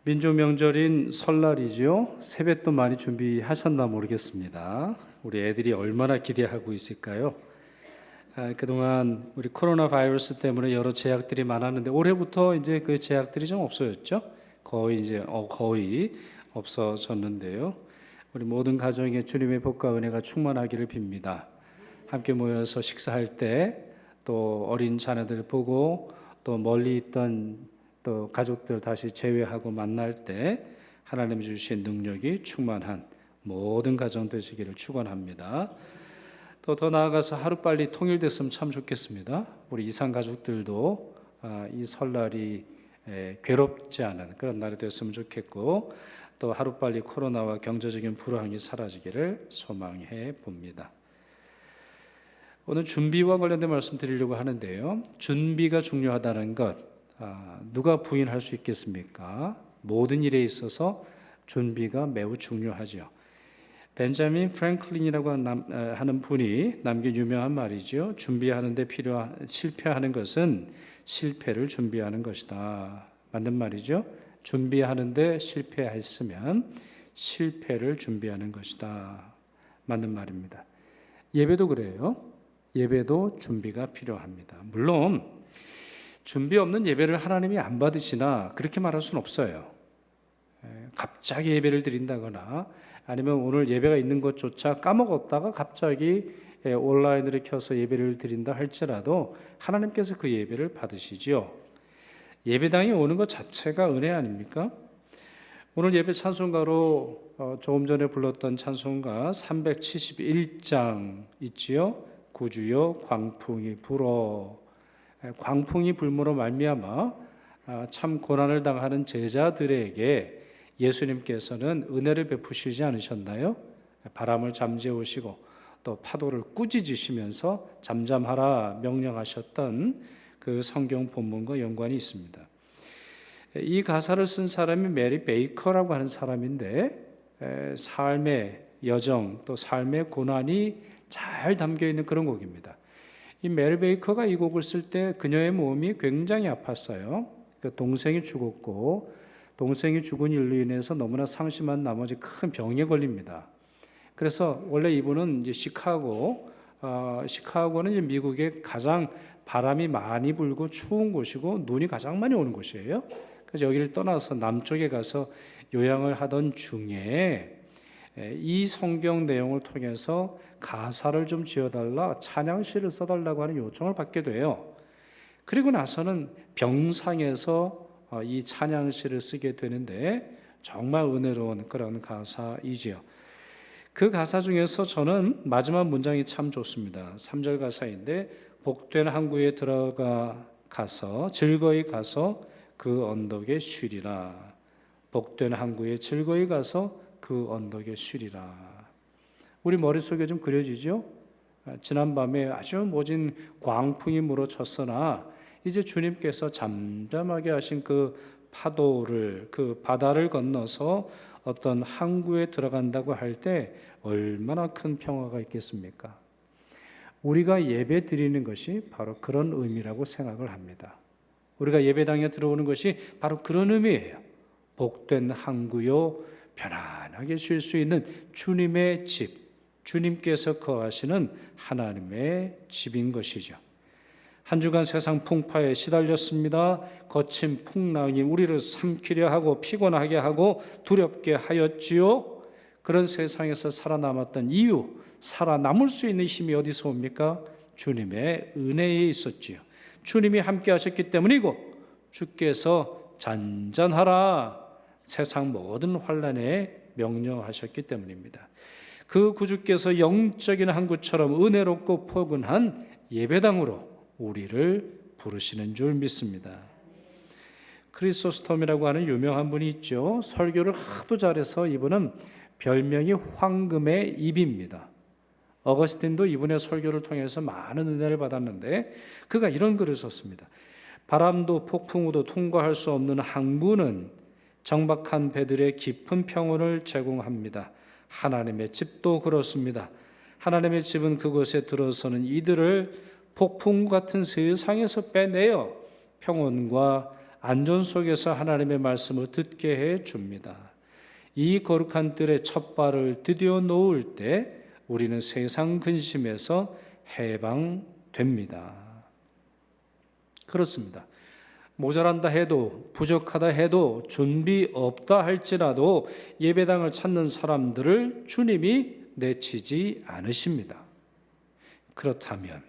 민족 명절인 설날이죠. 세뱃돈 많이 준비하셨나 모르겠습니다. 우리 애들이 얼마나 기대하고 있을까요? 그동안 우리 코로나 바이러스 때문에 여러 제약들이 많았는데 올해부터 이제 그 제약들이 좀 없어졌죠. 거의 없어졌는데요. 우리 모든 가정에 주님의 복과 은혜가 충만하기를 빕니다. 함께 모여서 식사할 때 또 어린 자녀들 보고 또 멀리 있던 또 가족들 다시 재회하고 만날 때 하나님 주신 능력이 충만한 모든 가정 되시기를 축원합니다. 또 더 나아가서 하루빨리 통일됐으면 참 좋겠습니다. 우리 이산 가족들도 이 설날이 괴롭지 않은 그런 날이 됐으면 좋겠고 또 하루빨리 코로나와 경제적인 불황이 사라지기를 소망해 봅니다. 오늘 준비와 관련된 말씀 드리려고 하는데요. 준비가 중요하다는 것 누가 부인할 수 있겠습니까? 모든 일에 있어서 준비가 매우 중요하죠. 벤자민 프랭클린이라고 하는 분이 남긴 유명한 말이죠. 준비하는데 실패하는 것은 실패를 준비하는 것이다. 맞는 말이죠. 준비하는데 실패했으면 실패를 준비하는 것이다. 맞는 말입니다. 예배도 그래요. 예배도 준비가 필요합니다. 물론 준비 없는 예배를 하나님이 안 받으시나 그렇게 말할 수는 없어요. 갑자기 예배를 드린다거나 아니면 오늘 예배가 있는 것조차 까먹었다가 갑자기 온라인으로 켜서 예배를 드린다 할지라도 하나님께서 그 예배를 받으시지요. 예배당에 오는 것 자체가 은혜 아닙니까? 오늘 예배 찬송가로 조금 전에 불렀던 찬송가 371장 있지요. 구주여 광풍이 불어. 광풍이 불므로 말미암아 참 고난을 당하는 제자들에게 예수님께서는 은혜를 베푸시지 않으셨나요? 바람을 잠재우시고 또 파도를 꾸짖으시면서 잠잠하라 명령하셨던 그 성경 본문과 연관이 있습니다. 이 가사를 쓴 사람이 메리 베이커라고 하는 사람인데 삶의 여정 또 삶의 고난이 잘 담겨있는 그런 곡입니다. 이 메리 베이커가 이 곡을 쓸 때 그녀의 몸이 굉장히 아팠어요. 동생이 죽었고 동생이 죽은 일로 인해서 너무나 상심한 나머지 큰 병에 걸립니다. 그래서 원래 이분은 이제 시카고는 이제 미국의 가장 바람이 많이 불고 추운 곳이고 눈이 가장 많이 오는 곳이에요. 그래서 여기를 떠나서 남쪽에 가서 요양을 하던 중에 이 성경 내용을 통해서 가사를 좀 지어달라, 찬양시를 써달라고 하는 요청을 받게 돼요. 그리고 나서는 병상에서 이 찬양시를 쓰게 되는데 정말 은혜로운 그런 가사이지요. 그 가사 중에서 저는 마지막 문장이 참 좋습니다. 3절 가사인데 복된 항구에 가서 즐거이 가서 그 언덕에 쉬리라. 복된 항구에 즐거이 가서 그 언덕에 쉬리라. 우리 머릿속에 좀 그려지죠? 지난밤에 아주 모진 광풍이 몰아쳤으나 이제 주님께서 잠잠하게 하신 그 파도를 그 바다를 건너서 어떤 항구에 들어간다고 할 때 얼마나 큰 평화가 있겠습니까? 우리가 예배 드리는 것이 바로 그런 의미라고 생각을 합니다. 우리가 예배당에 들어오는 것이 바로 그런 의미예요. 복된 항구요 편안하게 쉴 수 있는 주님의 집, 주님께서 거하시는 하나님의 집인 것이죠. 한 주간 세상 풍파에 시달렸습니다. 거친 풍랑이 우리를 삼키려 하고 피곤하게 하고 두렵게 하였지요. 그런 세상에서 살아남았던 이유, 살아남을 수 있는 힘이 어디서 옵니까? 주님의 은혜에 있었지요. 주님이 함께 하셨기 때문이고 주께서 잔잔하라 세상 모든 환난에 명령하셨기 때문입니다. 그 구주께서 영적인 항구처럼 은혜롭고 포근한 예배당으로 우리를 부르시는 줄 믿습니다. 크리소스톰이라고 하는 유명한 분이 있죠. 설교를 하도 잘해서 이분은 별명이 황금의 입입니다. 어거스틴도 이분의 설교를 통해서 많은 은혜를 받았는데 그가 이런 글을 썼습니다. 바람도 폭풍우도 통과할 수 없는 항구는 정박한 배들의 깊은 평온을 제공합니다. 하나님의 집도 그렇습니다. 하나님의 집은 그곳에 들어서는 이들을 폭풍 같은 세상에서 빼내어 평온과 안전 속에서 하나님의 말씀을 듣게 해 줍니다. 이 거룩한 뜰에 첫 발을 디디어 놓을 때 우리는 세상 근심에서 해방됩니다. 그렇습니다. 모자란다 해도 부족하다 해도 준비 없다 할지라도 예배당을 찾는 사람들을 주님이 내치지 않으십니다. 그렇다면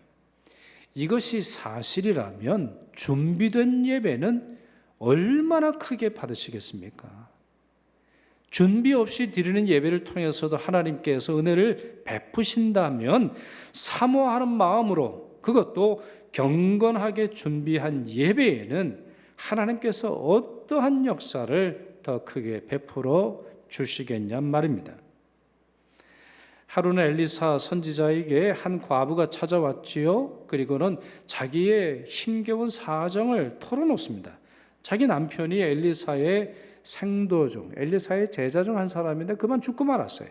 이것이 사실이라면 준비된 예배는 얼마나 크게 받으시겠습니까? 준비 없이 드리는 예배를 통해서도 하나님께서 은혜를 베푸신다면 사모하는 마음으로 그것도 경건하게 준비한 예배에는 하나님께서 어떠한 역사를 더 크게 베풀어 주시겠냔 말입니다. 하루는 엘리사 선지자에게 한 과부가 찾아왔지요. 그리고는 자기의 힘겨운 사정을 털어놓습니다. 자기 남편이 엘리사의 생도 중, 엘리사의 제자 중 한 사람인데 그만 죽고 말았어요.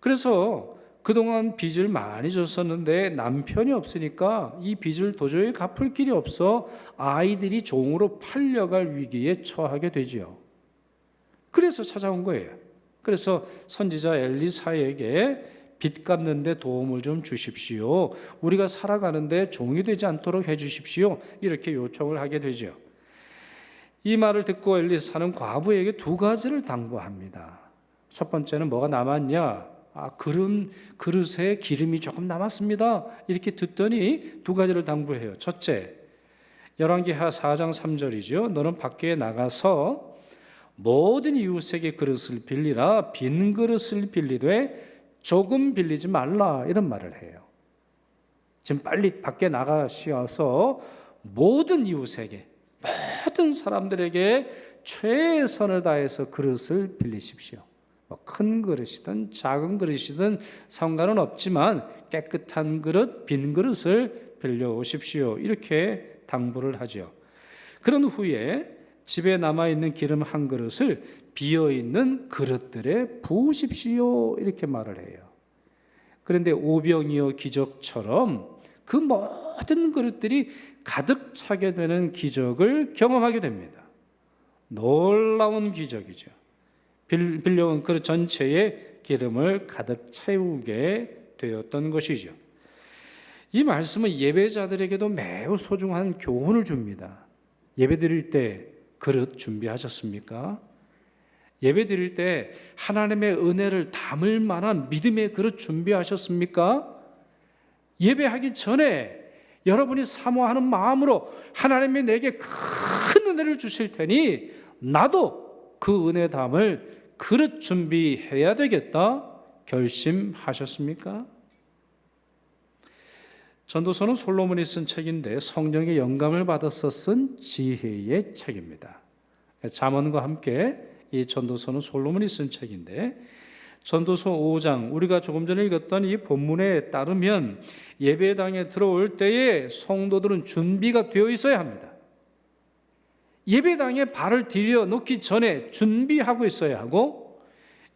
그래서 그동안 빚을 많이 줬었는데 남편이 없으니까 이 빚을 도저히 갚을 길이 없어 아이들이 종으로 팔려갈 위기에 처하게 되지요. 그래서 찾아온 거예요. 그래서 선지자 엘리사에게 빚 갚는데 도움을 좀 주십시오. 우리가 살아가는데 종이 되지 않도록 해 주십시오. 이렇게 요청을 하게 되죠. 이 말을 듣고 엘리사는 과부에게 두 가지를 당부합니다. 첫 번째는 뭐가 남았냐? 그릇에 기름이 조금 남았습니다. 이렇게 듣더니 두 가지를 당부해요. 첫째, 열왕기하 4장 3절이죠. 너는 밖에 나가서 모든 이웃에게 그릇을 빌리라. 빈 그릇을 빌리되 조금 빌리지 말라. 이런 말을 해요. 지금 빨리 밖에 나가셔서 모든 이웃에게, 모든 사람들에게 최선을 다해서 그릇을 빌리십시오. 큰 그릇이든 작은 그릇이든 상관은 없지만 깨끗한 그릇, 빈 그릇을 빌려오십시오. 이렇게 당부를 하죠. 그런 후에 집에 남아있는 기름 한 그릇을 비어있는 그릇들에 부으십시오. 이렇게 말을 해요. 그런데 오병이어 기적처럼 그 모든 그릇들이 가득 차게 되는 기적을 경험하게 됩니다. 놀라운 기적이죠. 빌려온 그릇 전체에 기름을 가득 채우게 되었던 것이죠. 이 말씀은 예배자들에게도 매우 소중한 교훈을 줍니다. 예배 드릴 때 그릇 준비하셨습니까? 예배 드릴 때 하나님의 은혜를 담을 만한 믿음의 그릇 준비하셨습니까? 예배하기 전에 여러분이 사모하는 마음으로 하나님이 내게 큰 은혜를 주실 테니 나도 그 은혜담을 그릇 준비해야 되겠다 결심하셨습니까? 전도서는 솔로몬이 쓴 책인데 성령의 영감을 받아서 쓴 지혜의 책입니다. 잠언과 함께 이 전도서는 솔로몬이 쓴 책인데 전도서 5장 우리가 조금 전에 읽었던 이 본문에 따르면 예배당에 들어올 때에 성도들은 준비가 되어 있어야 합니다. 예배당에 발을 들여놓기 전에 준비하고 있어야 하고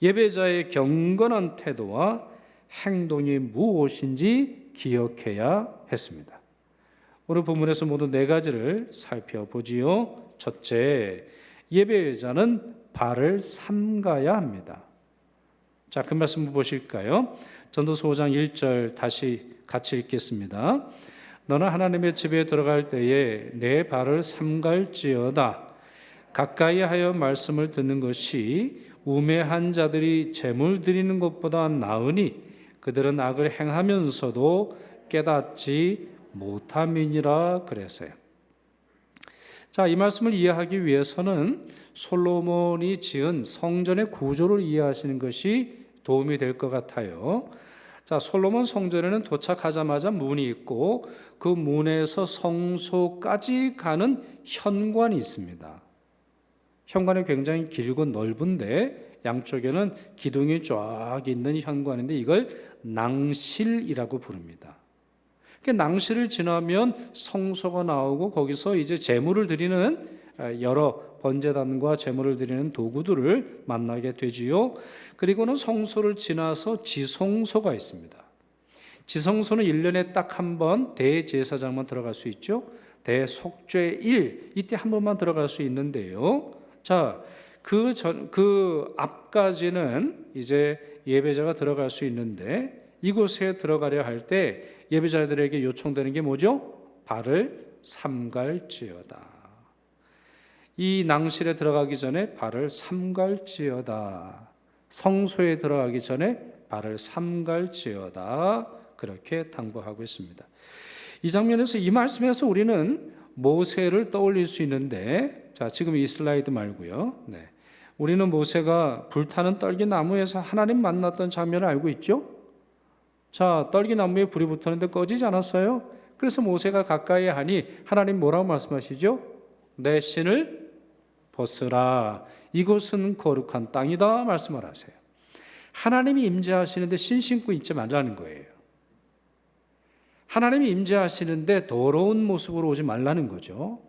예배자의 경건한 태도와 행동이 무엇인지 기억해야 했습니다. 오늘 본문에서 모두 네 가지를 살펴보지요. 첫째, 예배자는 발을 삼가야 합니다. 자, 그 말씀 보실까요? 전도서 5장 1절 다시 같이 읽겠습니다. 너는 하나님의 집에 들어갈 때에 내 발을 삼갈지어다. 가까이 하여 말씀을 듣는 것이 우매한 자들이 재물 드리는 것보다 나으니 그들은 악을 행하면서도 깨닫지 못함이니라 그랬어요. 자, 이 말씀을 이해하기 위해서는 솔로몬이 지은 성전의 구조를 이해하시는 것이 도움이 될 것 같아요. 자, 솔로몬 성전에는 도착하자마자 문이 있고 그 문에서 성소까지 가는 현관이 있습니다. 현관이 굉장히 길고 넓은데 양쪽에는 기둥이 쫙 있는 현관인데 이걸 낭실이라고 부릅니다. 낭실을 지나면 성소가 나오고 거기서 이제 제물을 드리는 여러 번제단과 제물을 드리는 도구들을 만나게 되지요. 그리고는 성소를 지나서 지성소가 있습니다. 지성소는 1년에 딱 한 번 대제사장만 들어갈 수 있죠. 대속죄 1 이때 한 번만 들어갈 수 있는데요. 자, 그 앞까지는 이제 예배자가 들어갈 수 있는데 이곳에 들어가려 할 때 예배자들에게 요청되는 게 뭐죠? 발을 삼갈지어다. 이 낭실에 들어가기 전에 발을 삼갈지어다. 성소에 들어가기 전에 발을 삼갈지어다. 그렇게 당부하고 있습니다. 이 장면에서, 이 말씀에서 우리는 모세를 떠올릴 수 있는데, 자, 지금 이 슬라이드 말고요. 네. 우리는 모세가 불타는 떨기나무에서 하나님 만났던 장면을 알고 있죠? 자, 떨기나무에 불이 붙었는데 꺼지지 않았어요? 그래서 모세가 가까이 하니 하나님 뭐라고 말씀하시죠? 내 신을 벗으라. 이곳은 거룩한 땅이다 말씀을 하세요. 하나님이 임재하시는데 신 신고 있지 말라는 거예요. 하나님이 임재하시는데 더러운 모습으로 오지 말라는 거죠.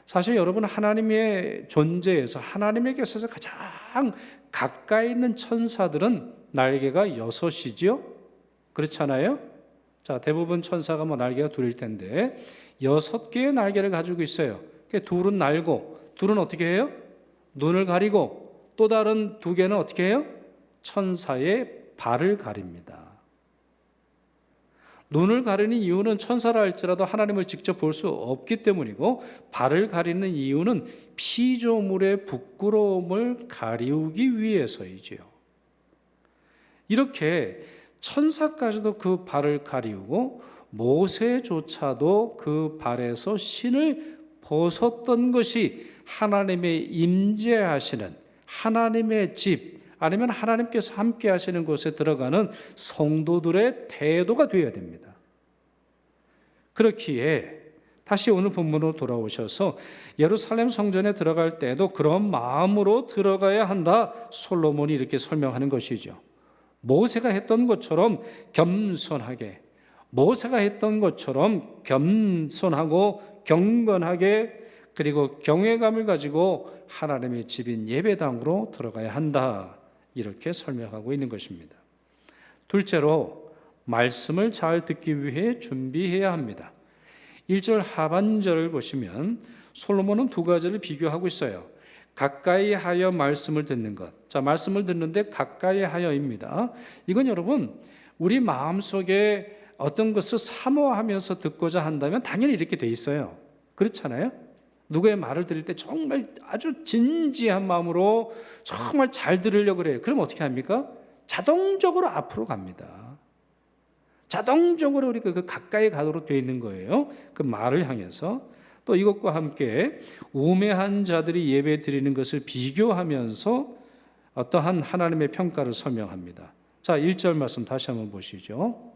사실 여러분, 하나님의 존재에서 하나님에게서 가장 가까이 있는 천사들은 날개가 6이죠. 그렇잖아요. 자, 대부분 천사가 날개가 2일 텐데 6개의 날개를 가지고 있어요. 둘은 날고, 둘은 어떻게 해요? 눈을 가리고, 또 다른 2개는 어떻게 해요? 천사의 발을 가립니다. 눈을 가리는 이유는 천사라 할지라도 하나님을 직접 볼 수 없기 때문이고, 발을 가리는 이유는 피조물의 부끄러움을 가리우기 위해서이지요. 이렇게 천사까지도 그 발을 가리우고 모세조차도 그 발에서 신을 벗었던 것이 하나님의 임재하시는 하나님의 집, 아니면 하나님께서 함께 하시는 곳에 들어가는 성도들의 태도가 되어야 됩니다. 그렇기에 다시 오늘 본문으로 돌아오셔서 예루살렘 성전에 들어갈 때도 그런 마음으로 들어가야 한다. 솔로몬이 이렇게 설명하는 것이죠. 모세가 했던 것처럼 겸손하게, 모세가 했던 것처럼 겸손하고 경건하게, 그리고 경외감을 가지고 하나님의 집인 예배당으로 들어가야 한다. 이렇게 설명하고 있는 것입니다. 둘째로, 말씀을 잘 듣기 위해 준비해야 합니다. 1절 하반절을 보시면 솔로몬은 2가지를 비교하고 있어요. 가까이 하여 말씀을 듣는 것. 자, 말씀을 듣는데 가까이 하여입니다. 이건 여러분, 우리 마음속에 어떤 것을 사모하면서 듣고자 한다면 당연히 이렇게 돼 있어요. 그렇잖아요? 누구의 말을 들을 때 정말 아주 진지한 마음으로 정말 잘 들으려고 그래요. 그럼 어떻게 합니까? 자동적으로 앞으로 갑니다. 자동적으로 우리가 그 가까이 가도록 되어 있는 거예요. 그 말을 향해서. 또 이것과 함께 우매한 자들이 예배 드리는 것을 비교하면서 어떠한 하나님의 평가를 설명합니다. 자, 1절 말씀 다시 한번 보시죠.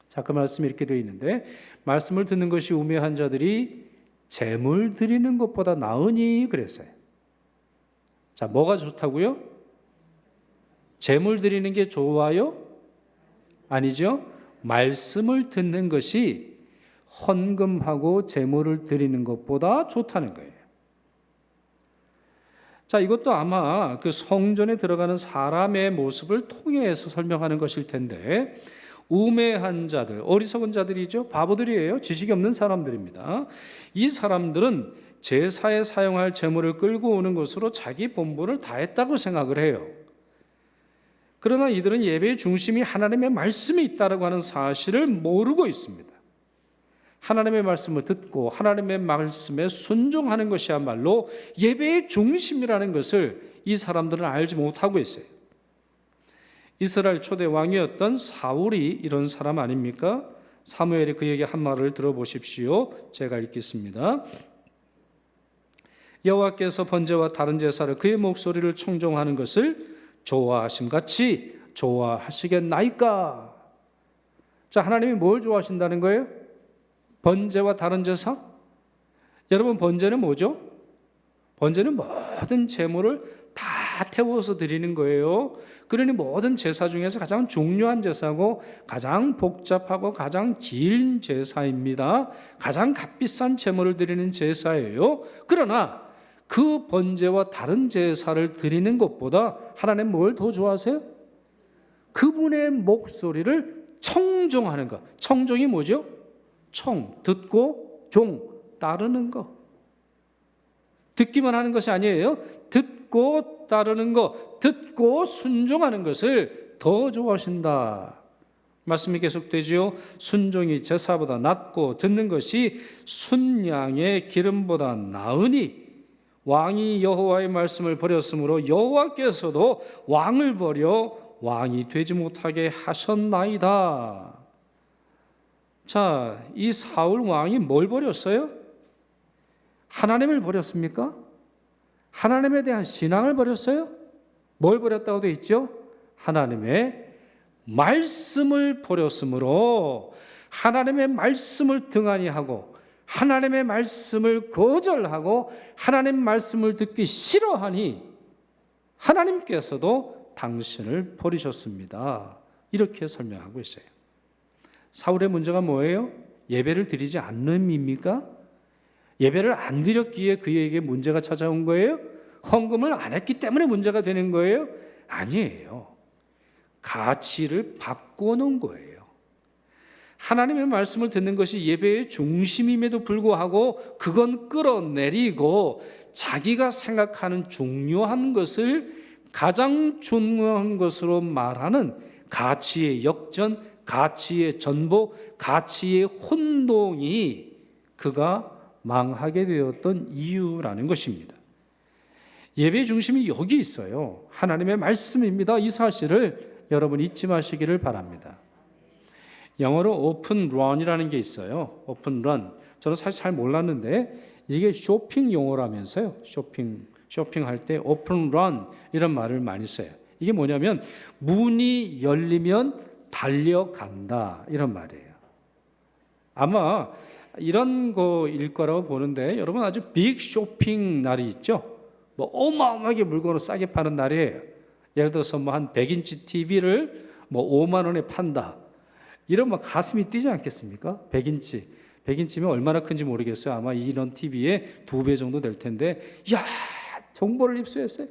자, 그 말씀이 이렇게 되어 있는데, 말씀을 듣는 것이 우매한 자들이 재물 드리는 것보다 나으니 그랬어요. 자, 뭐가 좋다고요? 재물 드리는 게 좋아요? 아니죠. 말씀을 듣는 것이 헌금하고 재물을 드리는 것보다 좋다는 거예요. 자, 이것도 아마 그 성전에 들어가는 사람의 모습을 통해서 설명하는 것일 텐데, 우매한 자들, 어리석은 자들이죠. 바보들이에요. 지식이 없는 사람들입니다. 이 사람들은 제사에 사용할 재물을 끌고 오는 것으로 자기 본분을 다했다고 생각을 해요. 그러나 이들은 예배의 중심이 하나님의 말씀이 있다고 하는 사실을 모르고 있습니다. 하나님의 말씀을 듣고 하나님의 말씀에 순종하는 것이야말로 예배의 중심이라는 것을 이 사람들은 알지 못하고 있어요. 이스라엘 초대 왕이었던 사울이 이런 사람 아닙니까? 사무엘이 그에게 한 말을 들어보십시오. 제가 읽겠습니다. 여호와께서 번제와 다른 제사를 그의 목소리를 청종하는 것을 좋아하심같이 좋아하시겠나이까? 자, 하나님이 뭘 좋아하신다는 거예요? 번제와 다른 제사? 여러분, 번제는 뭐죠? 번제는 모든 제물을 다 태워서 드리는 거예요. 그러니 모든 제사 중에서 가장 중요한 제사고 가장 복잡하고 가장 긴 제사입니다. 가장 값비싼 제물을 드리는 제사예요. 그러나 그 번제와 다른 제사를 드리는 것보다 하나님 뭘 더 좋아하세요? 그분의 목소리를 청종하는 것. 청종이 뭐죠? 청, 듣고 종, 따르는 거. 듣기만 하는 것이 아니에요. 듣고 따르는 거, 듣고 순종하는 것을 더 좋아하신다. 말씀이 계속되지요. 순종이 제사보다 낫고 듣는 것이 순양의 기름보다 나으니 왕이 여호와의 말씀을 버렸으므로 여호와께서도 왕을 버려 왕이 되지 못하게 하셨나이다. 자, 이 사울 왕이 뭘 버렸어요? 하나님을 버렸습니까? 하나님에 대한 신앙을 버렸어요? 뭘 버렸다고 되어 있죠? 하나님의 말씀을 버렸으므로 하나님의 말씀을 등한히 하고 하나님의 말씀을 거절하고 하나님 말씀을 듣기 싫어하니 하나님께서도 당신을 버리셨습니다. 이렇게 설명하고 있어요. 사울의 문제가 뭐예요? 예배를 드리지 않음입니까? 예배를 안 드렸기에 그에게 문제가 찾아온 거예요? 헌금을 안 했기 때문에 문제가 되는 거예요? 아니에요. 가치를 바꿔놓은 거예요. 하나님의 말씀을 듣는 것이 예배의 중심임에도 불구하고 그건 끌어내리고 자기가 생각하는 중요한 것을 가장 중요한 것으로 말하는 가치의 역전, 가치의 전복, 가치의 혼동이 그가 망하게 되었던 이유라는 것입니다. 예배의 중심이 여기 있어요. 하나님의 말씀입니다. 이 사실을 여러분 잊지 마시기를 바랍니다. 영어로 오픈 런이라는 게 있어요. 오픈 런. 저는 사실 잘 몰랐는데 이게 쇼핑 용어라면서요. 쇼핑할 때 오픈 런 이런 말을 많이 써요. 이게 뭐냐면 문이 열리면 달려간다 이런 말이에요. 아마 이런 거일 거라고 보는데 여러분 아주 빅 쇼핑 날이 있죠. 뭐 어마어마하게 물건을 싸게 파는 날이에요. 예를 들어서 뭐 한 100인치 TV를 뭐 5만 원에 판다. 이러면 가슴이 뛰지 않겠습니까? 100인치면 얼마나 큰지 모르겠어요. 아마 이런 TV의 2배 정도 될 텐데, 야, 정보를 입수했어요.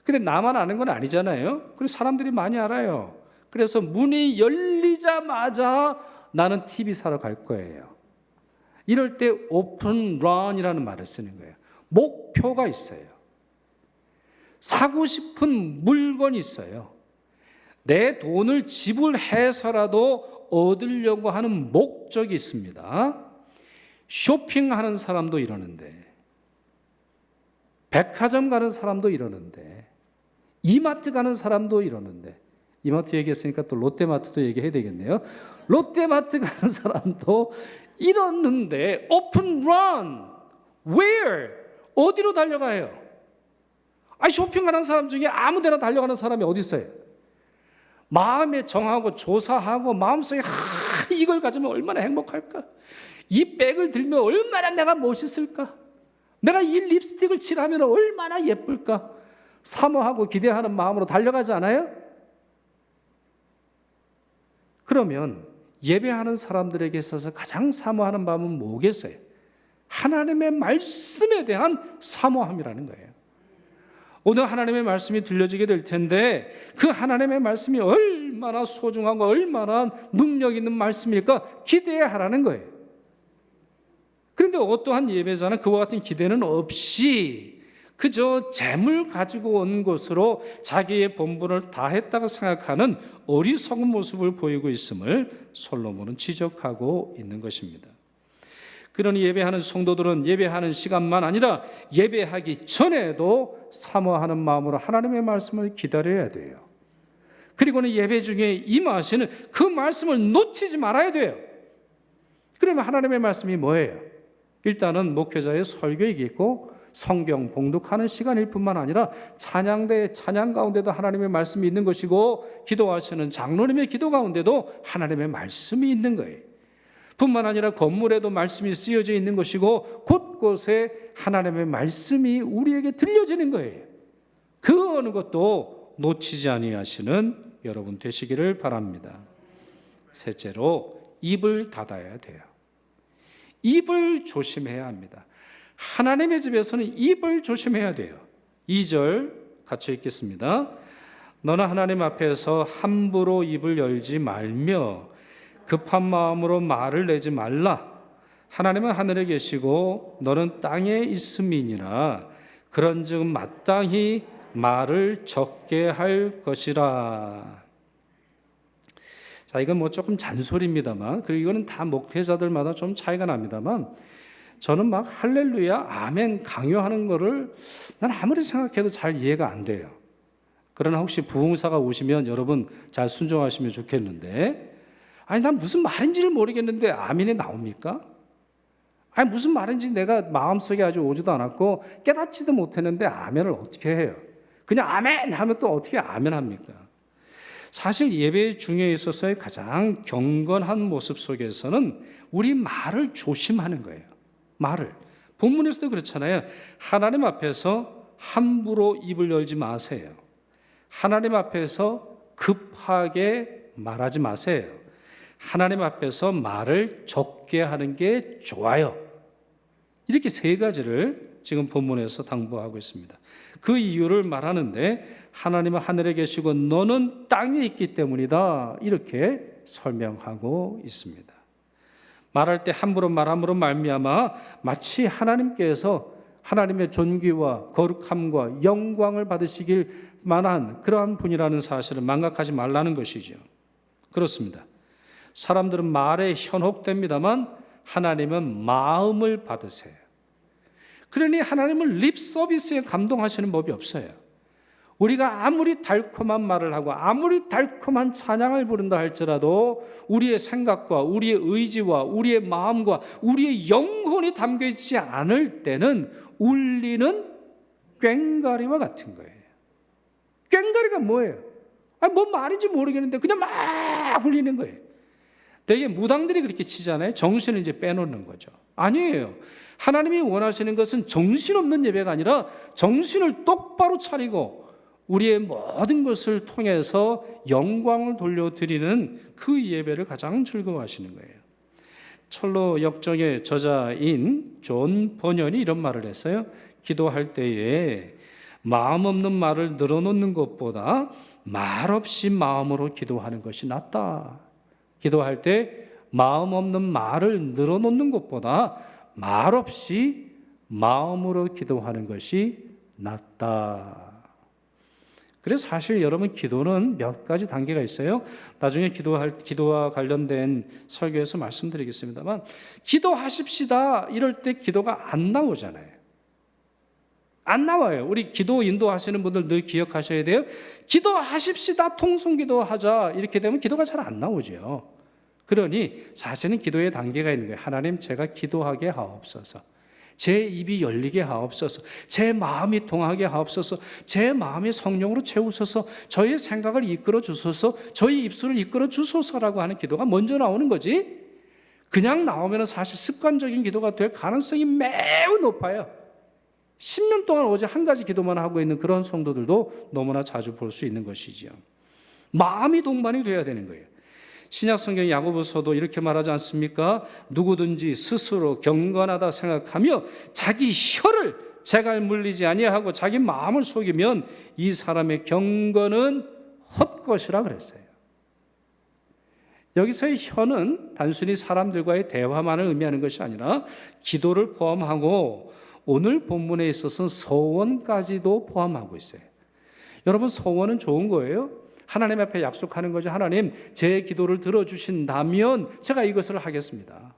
근데 나만 아는 건 아니잖아요. 그리고 사람들이 많이 알아요. 그래서 문이 열리자마자 나는 TV 사러 갈 거예요. 이럴 때 오픈 런이라는 말을 쓰는 거예요. 목표가 있어요. 사고 싶은 물건이 있어요. 내 돈을 지불해서라도 얻으려고 하는 목적이 있습니다. 쇼핑하는 사람도 이러는데, 백화점 가는 사람도 이러는데, 이마트 가는 사람도 이러는데, 이마트 얘기했으니까 또 롯데마트도 얘기해야 되겠네요. 롯데마트 가는 사람도 이러는데 오픈 런 where? 어디로 달려가요? 쇼핑하는 사람 중에 아무 데나 달려가는 사람이 어디 있어요? 마음에 정하고 조사하고 마음속에 이걸 가지면 얼마나 행복할까? 이 백을 들면 얼마나 내가 멋있을까? 내가 이 립스틱을 칠하면 얼마나 예쁠까? 사모하고 기대하는 마음으로 달려가지 않아요? 그러면 예배하는 사람들에게 있어서 가장 사모하는 마음은 뭐겠어요? 하나님의 말씀에 대한 사모함이라는 거예요. 오늘 하나님의 말씀이 들려지게 될 텐데 그 하나님의 말씀이 얼마나 소중하고 얼마나 능력 있는 말씀일까 기대하라는 거예요. 그런데 어떠한 예배자는 그와 같은 기대는 없이 그저 재물 가지고 온 것으로 자기의 본분을 다했다고 생각하는 어리석은 모습을 보이고 있음을 솔로몬은 지적하고 있는 것입니다. 그러니 예배하는 성도들은 예배하는 시간만 아니라 예배하기 전에도 사모하는 마음으로 하나님의 말씀을 기다려야 돼요. 그리고는 예배 중에 임하시는 그 말씀을 놓치지 말아야 돼요. 그러면 하나님의 말씀이 뭐예요? 일단은 목회자의 설교이겠고 성경 봉독하는 시간일 뿐만 아니라 찬양대의 찬양 가운데도 하나님의 말씀이 있는 것이고 기도하시는 장로님의 기도 가운데도 하나님의 말씀이 있는 거예요. 뿐만 아니라 건물에도 말씀이 쓰여져 있는 것이고 곳곳에 하나님의 말씀이 우리에게 들려지는 거예요. 그 어느 것도 놓치지 아니하시는 여러분 되시기를 바랍니다. 셋째로 입을 닫아야 돼요. 입을 조심해야 합니다. 하나님의 집에서는 입을 조심해야 돼요. 2절 같이 읽겠습니다. 너는 하나님 앞에서 함부로 입을 열지 말며 급한 마음으로 말을 내지 말라. 하나님은 하늘에 계시고 너는 땅에 있음이니라. 그런즉 마땅히 말을 적게 할 것이라. 자, 이건 뭐 조금 잔소리입니다만, 그리고 이거는 다 목회자들마다 좀 차이가 납니다만, 저는 막 할렐루야, 아멘 강요하는 거를 난 아무리 생각해도 잘 이해가 안 돼요. 그러나 혹시 부흥사가 오시면 여러분 잘 순종하시면 좋겠는데, 아니 난 무슨 말인지를 모르겠는데 아멘이 나옵니까? 아니 무슨 말인지 내가 마음속에 아주 오지도 않았고 깨닫지도 못했는데 아멘을 어떻게 해요? 그냥 아멘 하면 또 어떻게 아멘 합니까? 사실 예배 중에 있어서의 가장 경건한 모습 속에서는 우리 말을 조심하는 거예요. 말을. 본문에서도 그렇잖아요. 하나님 앞에서 함부로 입을 열지 마세요. 하나님 앞에서 급하게 말하지 마세요. 하나님 앞에서 말을 적게 하는 게 좋아요. 이렇게 세 가지를 지금 본문에서 당부하고 있습니다. 그 이유를 말하는데 하나님은 하늘에 계시고 너는 땅에 있기 때문이다. 이렇게 설명하고 있습니다. 말할 때 함부로 말함으로 말미암아 마치 하나님께서 하나님의 존귀와 거룩함과 영광을 받으시길 만한 그러한 분이라는 사실을 망각하지 말라는 것이죠. 그렇습니다. 사람들은 말에 현혹됩니다만 하나님은 마음을 받으세요. 그러니 하나님은 립 서비스에 감동하시는 법이 없어요. 우리가 아무리 달콤한 말을 하고 아무리 달콤한 찬양을 부른다 할지라도 우리의 생각과 우리의 의지와 우리의 마음과 우리의 영혼이 담겨있지 않을 때는 울리는 꽹과리와 같은 거예요. 꽹과리가 뭐예요? 뭔 말인지 모르겠는데 그냥 막 울리는 거예요. 되게 무당들이 그렇게 치잖아요. 정신을 이제 빼놓는 거죠. 아니에요. 하나님이 원하시는 것은 정신없는 예배가 아니라 정신을 똑바로 차리고 우리의 모든 것을 통해서 영광을 돌려드리는 그 예배를 가장 즐거워하시는 거예요. 철로 역정의 저자인 존 번연이 이런 말을 했어요. 기도할 때에 마음 없는 말을 늘어놓는 것보다 말 없이 마음으로 기도하는 것이 낫다. 기도할 때 마음 없는 말을 늘어놓는 것보다 말 없이 마음으로 기도하는 것이 낫다. 그래서 사실 여러분 기도는 몇 가지 단계가 있어요. 나중에 기도와 관련된 설교에서 말씀드리겠습니다만 기도하십시다 이럴 때 기도가 안 나오잖아요. 안 나와요. 우리 기도 인도하시는 분들 늘 기억하셔야 돼요. 기도하십시다, 통성기도하자 이렇게 되면 기도가 잘 안 나오죠. 그러니 사실은 기도의 단계가 있는 거예요. 하나님 제가 기도하게 하옵소서. 제 입이 열리게 하옵소서. 제 마음이 통하게 하옵소서. 제 마음이 성령으로 채우소서. 저의 생각을 이끌어 주소서. 저의 입술을 이끌어 주소서라고 하는 기도가 먼저 나오는 거지. 그냥 나오면 사실 습관적인 기도가 될 가능성이 매우 높아요. 10년 동안 오직 한 가지 기도만 하고 있는 그런 성도들도 너무나 자주 볼 수 있는 것이지요. 마음이 동반이 돼야 되는 거예요. 신약성경 야고보서도 이렇게 말하지 않습니까? 누구든지 스스로 경건하다 생각하며 자기 혀를 재갈 물리지 아니하고 자기 마음을 속이면 이 사람의 경건은 헛것이라 그랬어요. 여기서의 혀는 단순히 사람들과의 대화만을 의미하는 것이 아니라 기도를 포함하고 오늘 본문에 있어서는 서원까지도 포함하고 있어요. 여러분 서원은 좋은 거예요. 하나님 앞에 약속하는 거죠. 하나님 제 기도를 들어주신다면 제가 이것을 하겠습니다.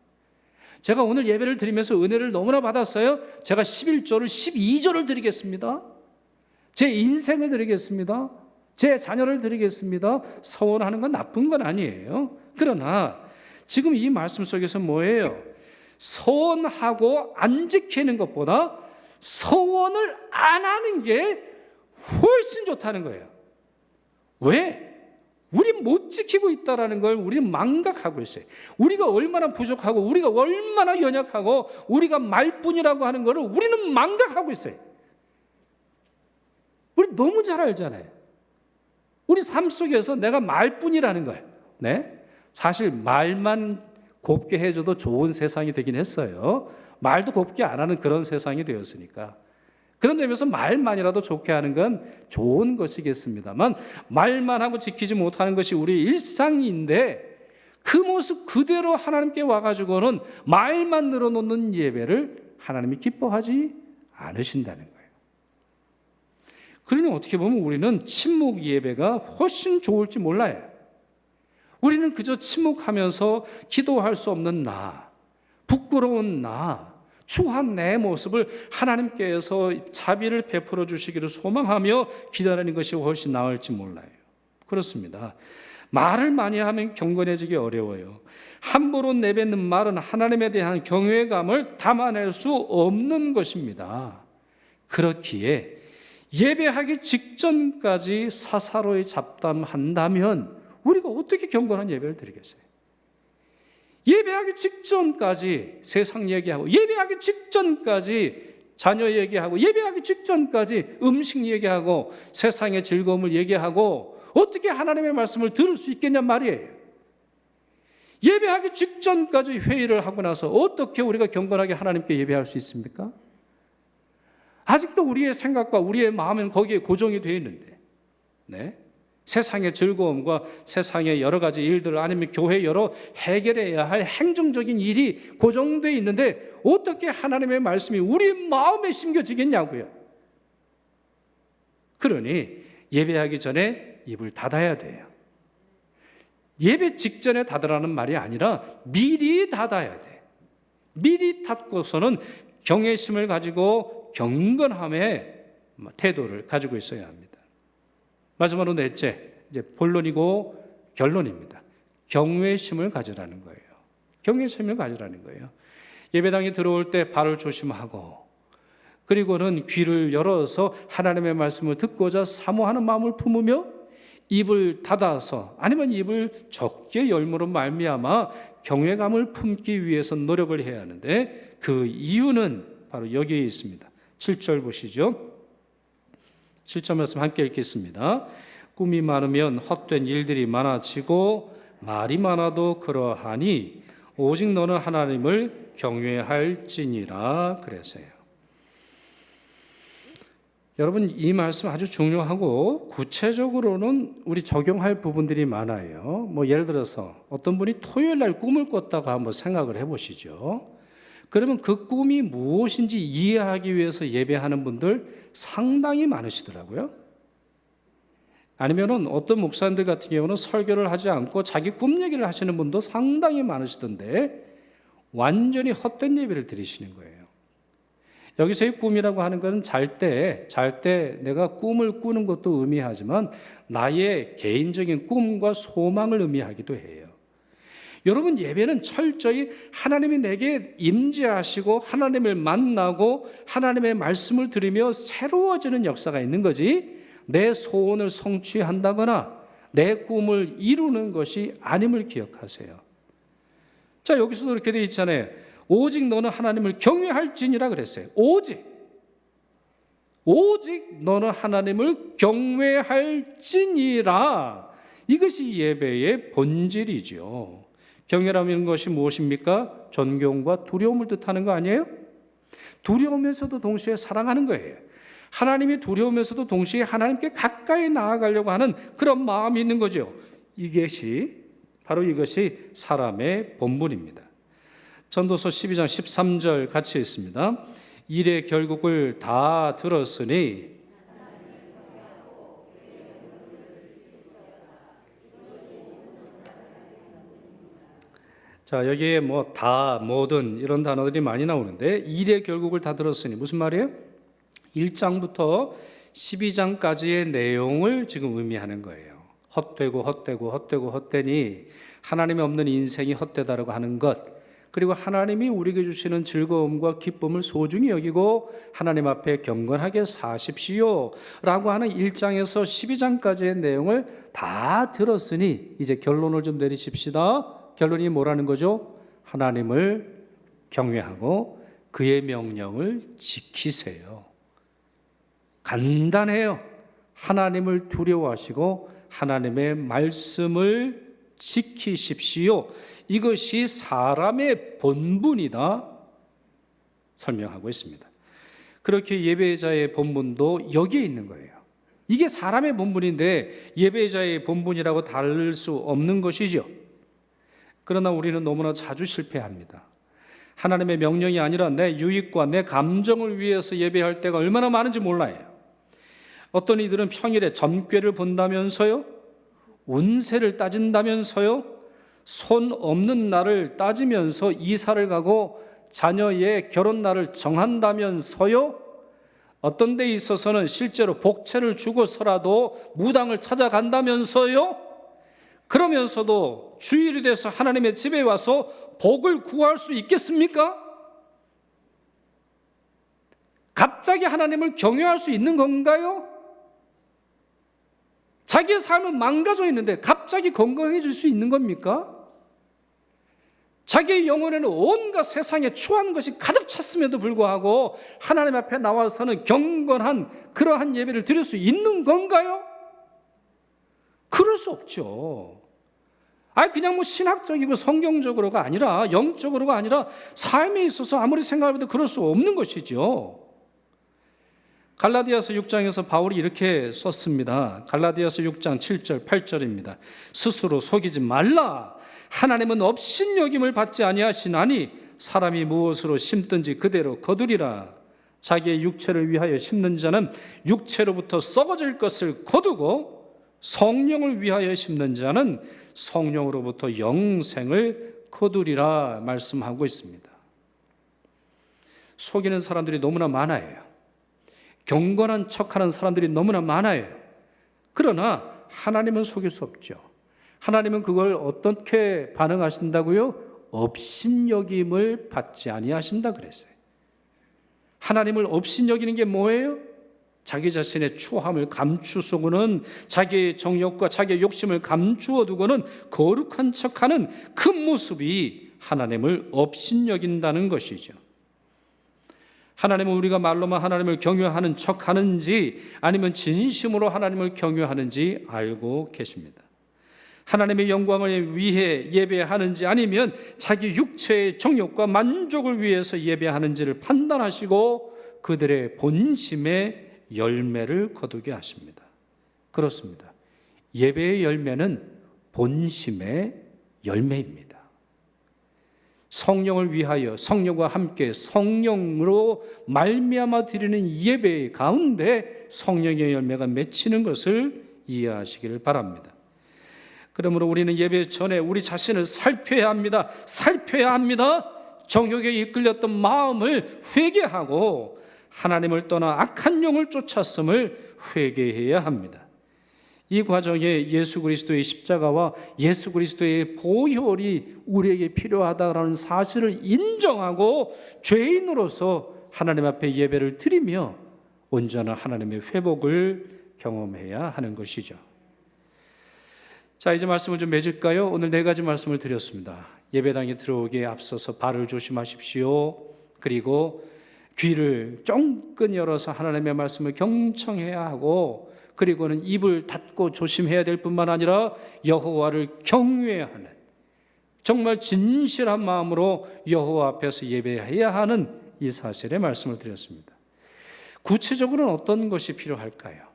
제가 오늘 예배를 드리면서 은혜를 너무나 받았어요. 제가 11조를 12조를 드리겠습니다. 제 인생을 드리겠습니다. 제 자녀를 드리겠습니다. 서원하는 건 나쁜 건 아니에요. 그러나 지금 이 말씀 속에서 뭐예요? 서원하고 안 지키는 것보다 서원을 안 하는 게 훨씬 좋다는 거예요. 왜? 우리 못 지키고 있다는 걸 우리는 망각하고 있어요. 우리가 얼마나 부족하고 우리가 얼마나 연약하고 우리가 말뿐이라고 하는 것을 우리는 망각하고 있어요. 우리 너무 잘 알잖아요. 우리 삶 속에서 내가 말뿐이라는 걸. 네? 사실 말만 곱게 해줘도 좋은 세상이 되긴 했어요. 말도 곱게 안 하는 그런 세상이 되었으니까. 그런 점에서 말만이라도 좋게 하는 건 좋은 것이겠습니다만 말만 하고 지키지 못하는 것이 우리 일상인데 그 모습 그대로 하나님께 와가지고는 말만 늘어놓는 예배를 하나님이 기뻐하지 않으신다는 거예요. 그러니 어떻게 보면 우리는 침묵 예배가 훨씬 좋을지 몰라요. 우리는 그저 침묵하면서 기도할 수 없는 나, 부끄러운 나, 추한 내 모습을 하나님께서 자비를 베풀어 주시기를 소망하며 기다리는 것이 훨씬 나을지 몰라요. 그렇습니다. 말을 많이 하면 경건해지기 어려워요. 함부로 내뱉는 말은 하나님에 대한 경외감을 담아낼 수 없는 것입니다. 그렇기에 예배하기 직전까지 사사로이 잡담한다면 우리가 어떻게 경건한 예배를 드리겠어요? 예배하기 직전까지 세상 얘기하고, 예배하기 직전까지 자녀 얘기하고, 예배하기 직전까지 음식 얘기하고, 세상의 즐거움을 얘기하고, 어떻게 하나님의 말씀을 들을 수 있겠냔 말이에요. 예배하기 직전까지 회의를 하고 나서 어떻게 우리가 경건하게 하나님께 예배할 수 있습니까? 아직도 우리의 생각과 우리의 마음은 거기에 고정이 되어 있는데, 네? 세상의 즐거움과 세상의 여러 가지 일들, 아니면 교회 여러 해결해야 할 행정적인 일이 고정되어 있는데 어떻게 하나님의 말씀이 우리 마음에 심겨지겠냐고요. 그러니 예배하기 전에 입을 닫아야 돼요. 예배 직전에 닫으라는 말이 아니라 미리 닫아야 돼. 미리 닫고서는 경외심을 가지고 경건함의 태도를 가지고 있어야 합니다. 마지막으로 넷째, 이제 본론이고 결론입니다. 경외심을 가지라는 거예요. 경외심을 가지라는 거예요. 예배당에 들어올 때 발을 조심하고, 그리고는 귀를 열어서 하나님의 말씀을 듣고자 사모하는 마음을 품으며 입을 닫아서, 아니면 입을 적게 열므로 말미암아 경외감을 품기 위해서 노력을 해야 하는데, 그 이유는 바로 여기에 있습니다. 7절 보시죠. 7절 말씀 함께 읽겠습니다. 꿈이 많으면 헛된 일들이 많아지고 말이 많아도 그러하니 오직 너는 하나님을 경외할지니라 그랬어요. 여러분, 이 말씀 아주 중요하고 구체적으로는 우리 적용할 부분들이 많아요. 예를 들어서 어떤 분이 토요일 날 꿈을 꿨다고 한번 생각을 해보시죠. 그러면 그 꿈이 무엇인지 이해하기 위해서 예배하는 분들 상당히 많으시더라고요. 아니면은 어떤 목사님들 같은 경우는 설교를 하지 않고 자기 꿈 얘기를 하시는 분도 상당히 많으시던데 완전히 헛된 예배를 드리시는 거예요. 여기서의 꿈이라고 하는 것은 잘 때 내가 꿈을 꾸는 것도 의미하지만 나의 개인적인 꿈과 소망을 의미하기도 해요. 여러분, 예배는 철저히 하나님이 내게 임재하시고 하나님을 만나고 하나님의 말씀을 들으며 새로워지는 역사가 있는 거지, 내 소원을 성취한다거나 내 꿈을 이루는 것이 아님을 기억하세요. 자, 여기서도 이렇게 되어 있잖아요. 오직 너는 하나님을 경외할지니라 그랬어요. 오직 너는 하나님을 경외할지니라. 이것이 예배의 본질이죠. 경외라는 것이 무엇입니까? 존경과 두려움을 뜻하는 거 아니에요? 두려우면서도 동시에 사랑하는 거예요. 하나님이 두려우면서도 동시에 하나님께 가까이 나아가려고 하는 그런 마음이 있는 거죠. 바로 이것이 사람의 본분입니다. 전도서 12장 13절 같이 있습니다. 일의 결국을 다 들었으니 자, 여기에 다, 뭐든 이런 단어들이 많이 나오는데 일의 결국을 다 들었으니 무슨 말이에요? 1장부터 12장까지의 내용을 지금 의미하는 거예요. 헛되니 하나님이 없는 인생이 헛되다라고 하는 것, 그리고 하나님이 우리에게 주시는 즐거움과 기쁨을 소중히 여기고 하나님 앞에 경건하게 사십시오 라고 하는 1장에서 12장까지의 내용을 다 들었으니 이제 결론을 좀 내리십시다. 결론이 뭐라는 거죠? 하나님을 경외하고 그의 명령을 지키세요. 간단해요. 하나님을 두려워하시고 하나님의 말씀을 지키십시오. 이것이 사람의 본분이다 설명하고 있습니다. 그렇게 예배자의 본분도 여기에 있는 거예요. 이게 사람의 본분인데 예배자의 본분이라고 다를 수 없는 것이죠. 그러나 우리는 너무나 자주 실패합니다. 하나님의 명령이 아니라 내 유익과 내 감정을 위해서 예배할 때가 얼마나 많은지 몰라요. 어떤 이들은 평일에 점괘를 본다면서요, 운세를 따진다면서요, 손 없는 날을 따지면서 이사를 가고 자녀의 결혼 날을 정한다면서요, 어떤 데 있어서는 실제로 복채를 주고서라도 무당을 찾아간다면서요. 그러면서도 주일이 돼서 하나님의 집에 와서 복을 구할 수 있겠습니까? 갑자기 하나님을 경외할 수 있는 건가요? 자기의 삶은 망가져 있는데 갑자기 건강해질 수 있는 겁니까? 자기의 영혼에는 온갖 세상에 추한 것이 가득 찼음에도 불구하고 하나님 앞에 나와서는 경건한 그러한 예배를 드릴 수 있는 건가요? 그럴 수 없죠. 그냥 신학적이고 성경적으로가 아니라, 영적으로가 아니라 삶에 있어서 아무리 생각해도 그럴 수 없는 것이죠. 갈라디아서 6장에서 바울이 이렇게 썼습니다. 갈라디아서 6장 7절 8절입니다. 스스로 속이지 말라. 하나님은 업신여김을 받지 아니하시나니 사람이 무엇으로 심든지 그대로 거두리라. 자기의 육체를 위하여 심는 자는 육체로부터 썩어질 것을 거두고 성령을 위하여 심는 자는 성령으로부터 영생을 거두리라 말씀하고 있습니다. 속이는 사람들이 너무나 많아요. 경건한 척하는 사람들이 너무나 많아요. 그러나 하나님은 속일 수 없죠. 하나님은 그걸 어떻게 반응하신다고요? 업신여김을 받지 아니하신다 그랬어요. 하나님을 업신여기는 게 뭐예요? 자기 자신의 추함을 감추고는, 자기의 정욕과 자기의 욕심을 감추어 두고는 거룩한 척하는 그 모습이 하나님을 업신여긴다는 것이죠. 하나님은 우리가 말로만 하나님을 경외하는 척하는지 아니면 진심으로 하나님을 경외하는지 알고 계십니다. 하나님의 영광을 위해 예배하는지 아니면 자기 육체의 정욕과 만족을 위해서 예배하는지를 판단하시고 그들의 본심의 열매를 거두게 하십니다. 그렇습니다. 예배의 열매는 본심의 열매입니다. 성령을 위하여 성령과 함께 성령으로 말미암아 드리는 예배 가운데 성령의 열매가 맺히는 것을 이해하시기를 바랍니다. 그러므로 우리는 예배 전에 우리 자신을 살펴야 합니다. 살펴야 합니다. 정욕에 이끌렸던 마음을 회개하고 하나님을 떠나 악한 영을 쫓았음을 회개해야 합니다. 이 과정에 예수 그리스도의 십자가와 예수 그리스도의 보혈이 우리에게 필요하다라는 사실을 인정하고 죄인으로서 하나님 앞에 예배를 드리며 온전한 하나님의 회복을 경험해야 하는 것이죠. 자, 이제 말씀을 좀 맺을까요? 오늘 4가지 말씀을 드렸습니다. 예배당에 들어오기에 앞서서 발을 조심하십시오. 그리고 귀를 쫑긋 열어서 하나님의 말씀을 경청해야 하고, 그리고는 입을 닫고 조심해야 될 뿐만 아니라 여호와를 경외하는, 정말 진실한 마음으로 여호와 앞에서 예배해야 하는 이 사실의 말씀을 드렸습니다. 구체적으로는 어떤 것이 필요할까요?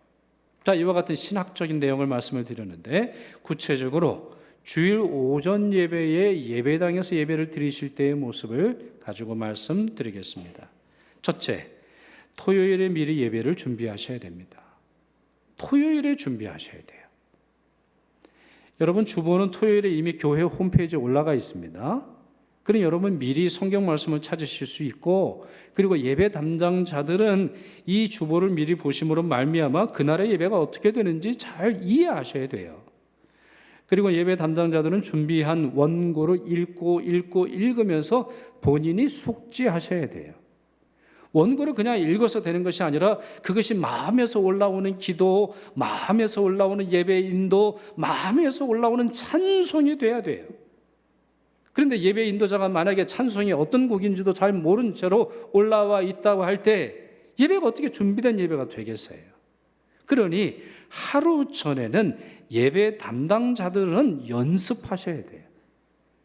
자, 이와 같은 신학적인 내용을 말씀을 드렸는데, 구체적으로 주일 오전 예배에 예배당에서 예배를 드리실 때의 모습을 가지고 말씀드리겠습니다. 첫째, 토요일에 미리 예배를 준비하셔야 됩니다. 토요일에 준비하셔야 돼요. 여러분, 주보는 토요일에 이미 교회 홈페이지에 올라가 있습니다. 그럼 여러분 미리 성경 말씀을 찾으실 수 있고, 그리고 예배 담당자들은 이 주보를 미리 보심으로 말미암아 그날의 예배가 어떻게 되는지 잘 이해하셔야 돼요. 그리고 예배 담당자들은 준비한 원고를 읽으면서 본인이 숙지하셔야 돼요. 원고를 그냥 읽어서 되는 것이 아니라 그것이 마음에서 올라오는 기도, 마음에서 올라오는 예배 인도, 마음에서 올라오는 찬송이 돼야 돼요. 그런데 예배 인도자가 만약에 찬송이 어떤 곡인지도 잘 모른 채로 올라와 있다고 할 때 예배가 어떻게 준비된 예배가 되겠어요? 그러니 하루 전에는 예배 담당자들은 연습하셔야 돼요.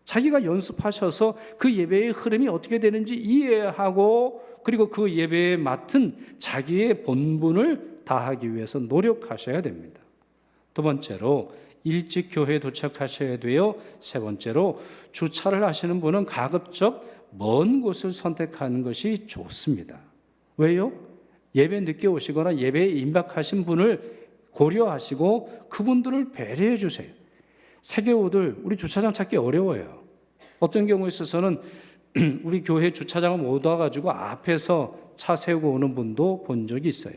자기가 연습하셔서 그 예배의 흐름이 어떻게 되는지 이해하고, 그리고 그 예배에 맡은 자기의 본분을 다하기 위해서 노력하셔야 됩니다. 두 번째로, 일찍 교회에 도착하셔야 돼요. 세 번째로 주차를 하시는 분은 가급적 먼 곳을 선택하는 것이 좋습니다. 왜요? 예배 늦게 오시거나 예배에 임박하신 분을 고려하시고 그분들을 배려해 주세요. 세계오들 우리 주차장 찾기 어려워요. 어떤 경우에 있어서는 우리 교회 주차장을 못 와가지고 앞에서 차 세우고 오는 분도 본 적이 있어요.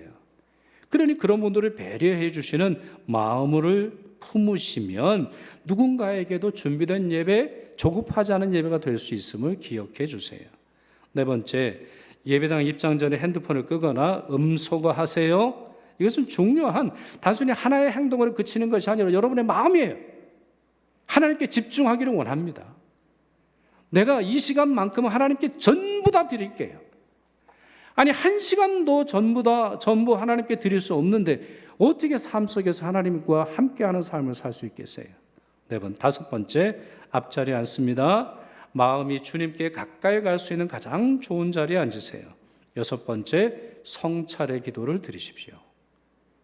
그러니 그런 분들을 배려해 주시는 마음을 품으시면 누군가에게도 준비된 예배, 조급하지 않은 예배가 될 수 있음을 기억해 주세요. 네 번째, 예배당 입장 전에 핸드폰을 끄거나 음소거하세요. 이것은 중요한 단순히 하나의 행동으로 그치는 것이 아니라 여러분의 마음이에요. 하나님께 집중하기를 원합니다. 내가 이 시간만큼은 하나님께 전부 다 드릴게요. 아니, 한 시간도 전부 하나님께 드릴 수 없는데 어떻게 삶 속에서 하나님과 함께하는 삶을 살 수 있겠어요? 다섯 번째, 앞자리에 앉습니다. 마음이 주님께 가까이 갈 수 있는 가장 좋은 자리에 앉으세요. 여섯 번째, 성찰의 기도를 드리십시오.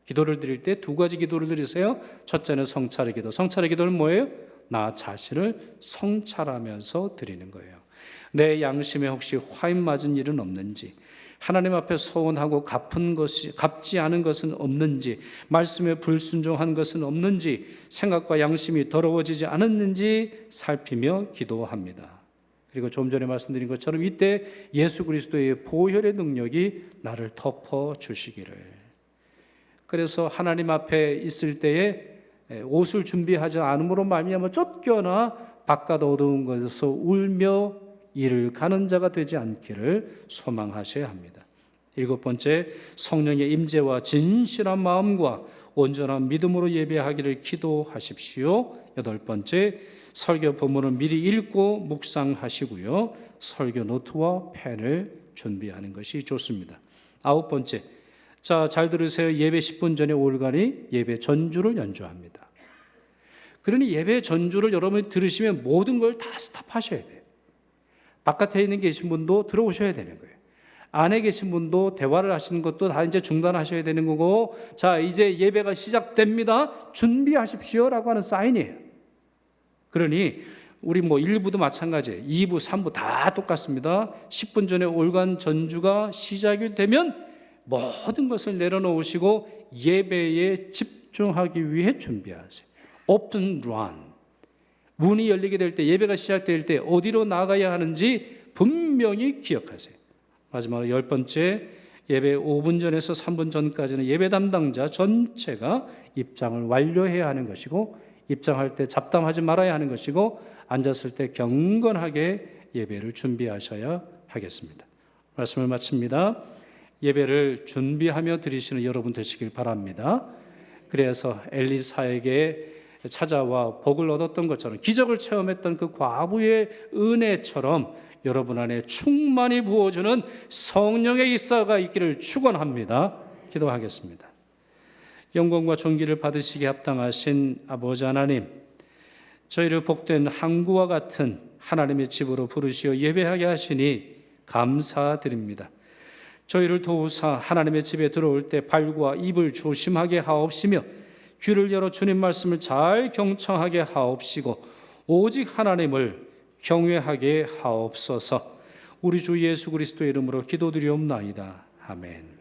기도를 드릴 때 두 가지 기도를 드리세요. 첫째는 성찰의 기도. 성찰의 기도는 뭐예요? 나 자신을 성찰하면서 드리는 거예요. 내 양심에 혹시 화인 맞은 일은 없는지, 하나님 앞에 소원하고 갚지 않은 것은 없는지, 말씀에 불순종한 것은 없는지, 생각과 양심이 더러워지지 않았는지 살피며 기도합니다. 그리고 좀 전에 말씀드린 것처럼 이때 예수 그리스도의 보혈의 능력이 나를 덮어 주시기를. 그래서 하나님 앞에 있을 때에 옷을 준비하지 않음으로 말미암아 쫓겨나 바깥 어두운 곳에서 울며 이를 가는 자가 되지 않기를 소망하셔야 합니다. 일곱 번째, 성령의 임재와 진실한 마음과 온전한 믿음으로 예배하기를 기도하십시오. 여덟 번째, 설교 본문을 미리 읽고 묵상하시고요. 설교 노트와 펜을 준비하는 것이 좋습니다. 아홉 번째, 자, 잘 들으세요. 예배 10분 전에 올가니 예배 전주를 연주합니다. 그러니 예배 전주를 여러분이 들으시면 모든 걸 다 스탑하셔야 돼요. 바깥에 있는 계신 분도 들어오셔야 되는 거예요. 안에 계신 분도 대화를 하시는 것도 다 이제 중단하셔야 되는 거고, 자, 이제 예배가 시작됩니다. 준비하십시오라고 하는 사인이에요. 그러니 우리 1부도 마찬가지예요. 2부, 3부 다 똑같습니다. 10분 전에 올간 전주가 시작이 되면 모든 것을 내려놓으시고 예배에 집중하기 위해 준비하세요. Open run. 문이 열리게 될 때, 예배가 시작될 때 어디로 나가야 하는지 분명히 기억하세요. 마지막으로 10번째, 예배 5분 전에서 3분 전까지는 예배 담당자 전체가 입장을 완료해야 하는 것이고, 입장할 때 잡담하지 말아야 하는 것이고, 앉았을 때 경건하게 예배를 준비하셔야 하겠습니다. 말씀을 마칩니다. 예배를 준비하며 드리시는 여러분 되시길 바랍니다. 그래서 엘리사에게 찾아와 복을 얻었던 것처럼, 기적을 체험했던 그 과부의 은혜처럼 여러분 안에 충만히 부어주는 성령의 역사가 있기를 축원합니다. 기도하겠습니다. 영광과 존귀를 받으시기에 합당하신 아버지 하나님, 저희를 복된 항구와 같은 하나님의 집으로 부르시어 예배하게 하시니 감사드립니다. 저희를 도우사 하나님의 집에 들어올 때 발과 입을 조심하게 하옵시며, 귀를 열어 주님 말씀을 잘 경청하게 하옵시고, 오직 하나님을 경외하게 하옵소서. 우리 주 예수 그리스도의 이름으로 기도드리옵나이다. 아멘.